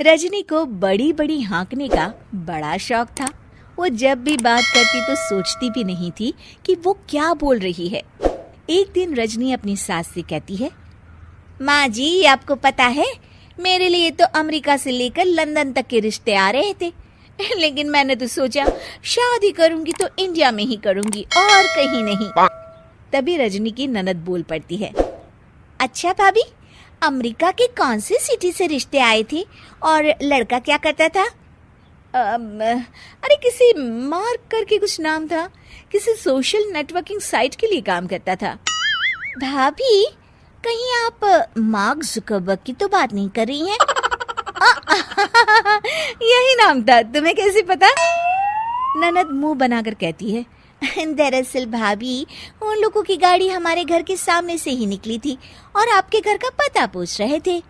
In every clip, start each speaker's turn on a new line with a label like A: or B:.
A: रजनी को बड़ी बड़ी हाँकने का बड़ा शौक था। वो जब भी बात करती तो सोचती भी नहीं थी कि वो क्या बोल रही है। एक दिन रजनी अपनी सास से कहती है, माँ जी आपको पता है मेरे लिए तो अमेरिका से लेकर लंदन तक के रिश्ते आ रहे थे, लेकिन मैंने तो सोचा शादी करूंगी तो इंडिया में ही करूंगी और कहीं नहीं। तभी रजनी की ननद बोल पड़ती है, अच्छा भाभी अमेरिका के कौन सी सिटी से रिश्ते आए थे और लड़का क्या करता था? अरे किसी मार्क करके कुछ नाम था, किसी सोशल नेटवर्किंग साइट के लिए काम करता था। भाभी कहीं आप मार्क जुकरबर्ग की तो बात नहीं कर रही हैं? यही नाम था, तुम्हें कैसे पता? ननद मुंह बनाकर कहती है, दरअसल भाभी उन लोगों की गाड़ी हमारे घर के सामने से ही निकली थी और आपके घर का पता पूछ रहे थे।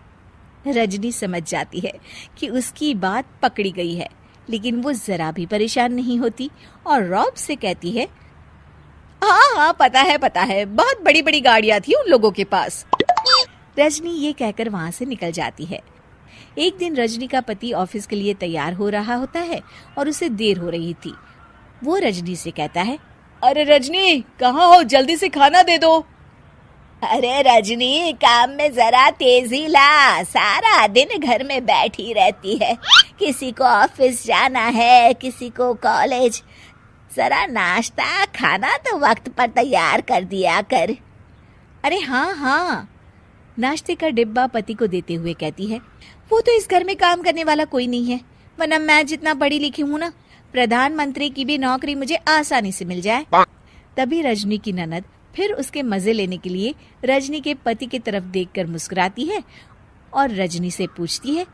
A: रजनी समझ जाती है कि उसकी बात पकड़ी गई है, लेकिन वो जरा भी परेशान नहीं होती और रॉब से कहती है, हाँ पता है बहुत बड़ी बड़ी गाड़ियां थी उन लोगों के पास। रजनी ये कहकर वहां से निकल जाती है। एक दिन रजनी का पति ऑफिस के लिए तैयार हो रहा होता है और उसे देर हो रही थी। वो रजनी से कहता है, अरे रजनी कहाँ हो, जल्दी से खाना दे दो। अरे रजनी काम में जरा तेजी ला, सारा दिन घर में बैठी रहती है, किसी को ऑफिस जाना है किसी को कॉलेज, जरा नाश्ता खाना तो वक्त पर तैयार कर दिया कर। अरे हाँ, नाश्ते का डिब्बा पति को देते हुए कहती है, वो तो इस घर में काम करने वाला कोई नहीं है, वरना मैं जितना पढ़ी लिखी हूँ ना, प्रधानमंत्री की भी नौकरी मुझे आसानी से मिल जाए। तभी रजनी की ननद फिर उसके मजे लेने के लिए रजनी के पति की तरफ देखकर मुस्कुराती है और रजनी से पूछती है,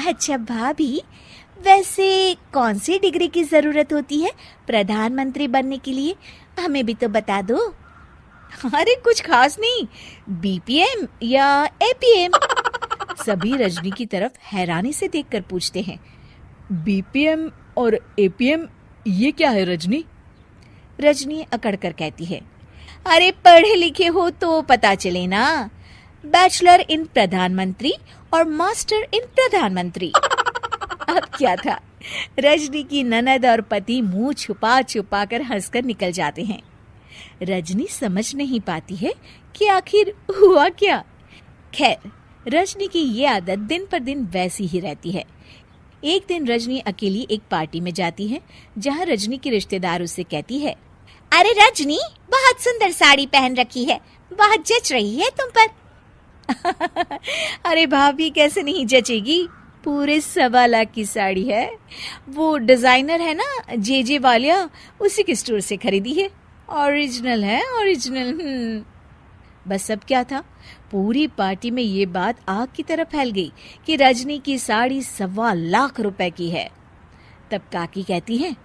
A: अच्छा भाभी वैसे कौन सी डिग्री की जरूरत होती है प्रधानमंत्री बनने के लिए, हमें भी तो बता दो। अरे कुछ खास नहीं, बीपीएम या एपीएम। सभी रजनी की तरफ हैरानी से देखकर पूछते हैं, बीपीएम और एपीएम ये क्या है रजनी? रजनी अकड़ कर कहती है, अरे पढ़े लिखे हो तो पता चले ना, बैचलर इन प्रधानमंत्री और मास्टर इन प्रधानमंत्री। अब क्या था, रजनी की ननद और पति मुंह छुपा छुपा कर हंसकर निकल जाते हैं। रजनी समझ नहीं पाती है कि आखिर हुआ क्या। खैर रजनी की ये आदत दिन पर दिन वैसी ही रहती है। एक दिन रजनी अकेली एक पार्टी में जाती है जहाँ रजनी की रिश्तेदार उससे कहती है, अरे रजनी बहुत सुंदर साड़ी पहन रखी है, बहुत जच रही है तुम पर। अरे भाभी कैसे नहीं जचेगी, पूरे 1.25 लाख की साड़ी है, वो डिजाइनर है ना जे वालिया, उसी के स्टोर से खरीदी है, ओरिजिनल है ओरिजिनल। बस अब क्या था, पूरी पार्टी में ये बात आग की तरह फैल गई कि रजनी की साड़ी 1.25 लाख रुपए की है। तब काकी कहती है,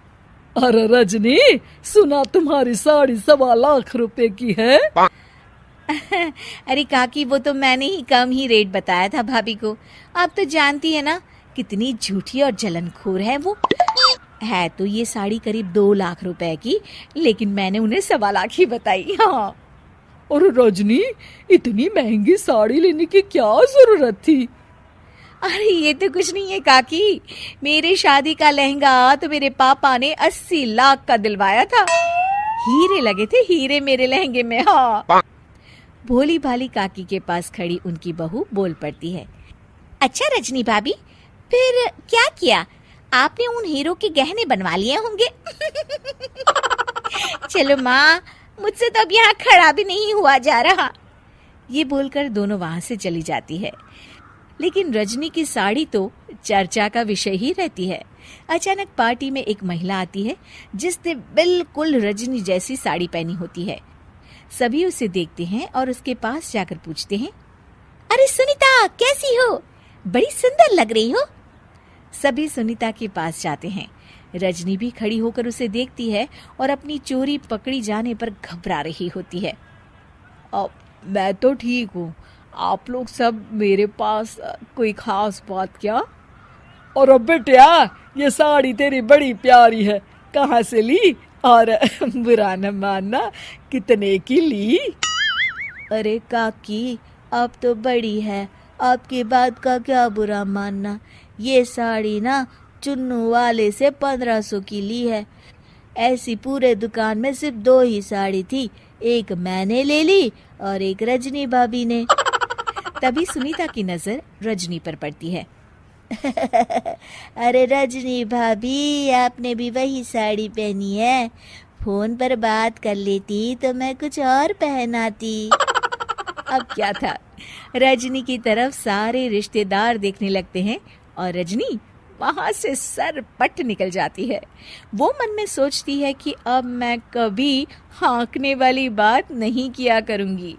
B: अरे रजनी सुना तुम्हारी साड़ी 1.25 लाख रुपए की है।
A: अरे काकी वो तो मैंने ही कम ही रेट बताया था भाभी को, आप तो जानती है ना कितनी झूठी और जलनखोर है वो। है तो ये साड़ी करीब 2 लाख रुपए की, लेकिन मैंने उन्हें 1.25 लाख ही बताई। हाँ।
B: और रजनी इतनी महंगी साड़ी लेने की क्या जरूरत थी?
A: अरे ये तो कुछ नहीं है काकी, मेरे शादी का लहंगा तो मेरे पापा ने 80 लाख का दिलवाया था, हीरे लगे थे हीरे मेरे लहंगे में। हाँ। भोली भाली काकी के पास खड़ी उनकी बहू बोल पड़ती है, अच्छा रजनी भाभी फिर क्या किया, आपने उन हीरो के गहने बनवा लिए होंगे। चलो माँ, मुझसे तो अब यहाँ खड़ा भी नहीं हुआ जा रहा। ये बोलकर दोनों वहां से चली जाती है। लेकिन रजनी की साड़ी तो चर्चा का विषय ही रहती है। अचानक पार्टी में एक महिला आती है जिसने बिल्कुल रजनी जैसी साड़ी पहनी होती है। सभी उसे देखते हैं और उसके पास जाकर पूछते हैं, अरे सुनीता कैसी हो, बड़ी सुंदर लग रही हो। सभी सुनीता के पास जाते हैं। रजनी भी खड़ी होकर उसे देखती है और अपनी चोरी पकड़ी जाने पर घबरा रही होती है।
B: मैं तो ठीक हूँ, आप लोग सब मेरे पास कोई खास बात क्या? और अब बेटिया ये साड़ी तेरी बड़ी प्यारी है, कहाँ से ली और बुरा न मानना कितने की ली?
A: अरे काकी अब तो बड़ी है, आपकी बात का क्या बुरा मानना, ये साड़ी ना चुन्नू वाले से 1500 की ली है। ऐसी पूरे दुकान में सिर्फ 2 ही साड़ी थी, एक मैंने ले ली और एक रजनी भाभी ने। तभी सुनीता की नजर रजनी पर पड़ती है। अरे रजनी भाभी, आपने भी वही साड़ी पहनी है। फोन पर बात कर लेती तो मैं कुछ और पहनाती। अब क्या था, रजनी की तरफ सारे रिश्तेदार देखने लगते हैं और रजनी वहां से सर पट निकल जाती है। वो मन में सोचती है कि अब मैं कभी हाँकने वाली बात नहीं किया करूंगी।